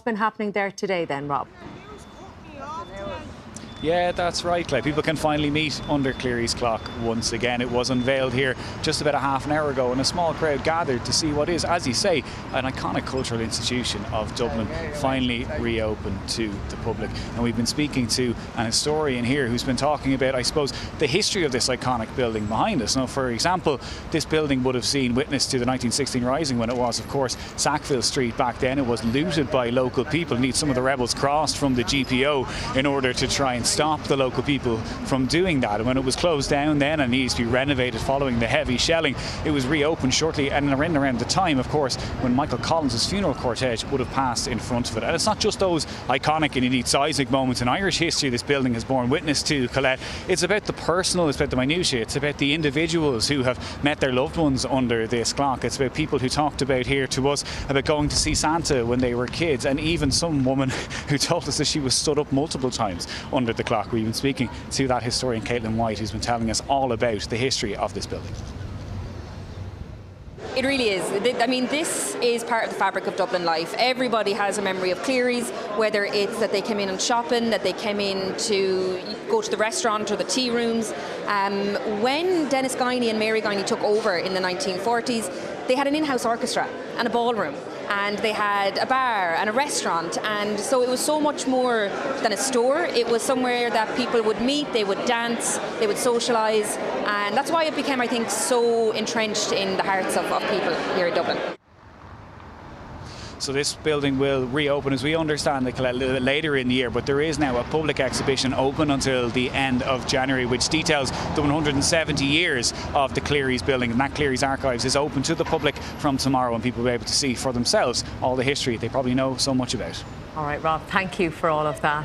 been happening there today then, Rob? Yeah, that's right, Clay. People can finally meet under Clerys Clock once again. It was unveiled here just about a half an hour ago, and a small crowd gathered to see what is, as you say, an iconic cultural institution of Dublin finally reopened to the public. And we've been speaking to an historian here who's been talking about, I suppose, the history of this iconic building behind us. Now, for example, this building would have seen witness to the 1916 Rising, when it was, of course, Sackville Street back then. It was looted by local people. Indeed, some of the rebels crossed from the GPO in order to try and stop the local people from doing that. And when it was closed down then and needs to be renovated following the heavy shelling, it was reopened shortly and around the time, of course, when Michael Collins's funeral cortege would have passed in front of it. And it's not just those iconic and indeed seismic moments in Irish history this building has borne witness to, Colette. It's about the personal, it's about the minutiae, it's about the individuals who have met their loved ones under this clock. It's about people who talked about here to us about going to see Santa when they were kids, and even some woman who told us that she was stood up multiple times under the clock. We've been speaking to that historian, Caitlin White, who's been telling us all about the history of this building. It really is. I mean, this is part of the fabric of Dublin life. Everybody has a memory of Clerys, whether it's that they came in on shopping, that they came in to go to the restaurant or the tea rooms. When Dennis Guiney and Mary Guiney took over in the 1940s, they had an in-house orchestra and a ballroom, and they had a bar and a restaurant, and so it was so much more than a store. It was somewhere that people would meet, they would dance, they would socialise, and that's why it became, I think, so entrenched in the hearts of people here in Dublin. So this building will reopen, as we understand it, a little bit later in the year, but there is now a public exhibition open until the end of January, which details the 170 years of the Clerys building, and that Clerys Archives is open to the public from tomorrow, and people will be able to see for themselves all the history they probably know so much about. All right, Rob, thank you for all of that.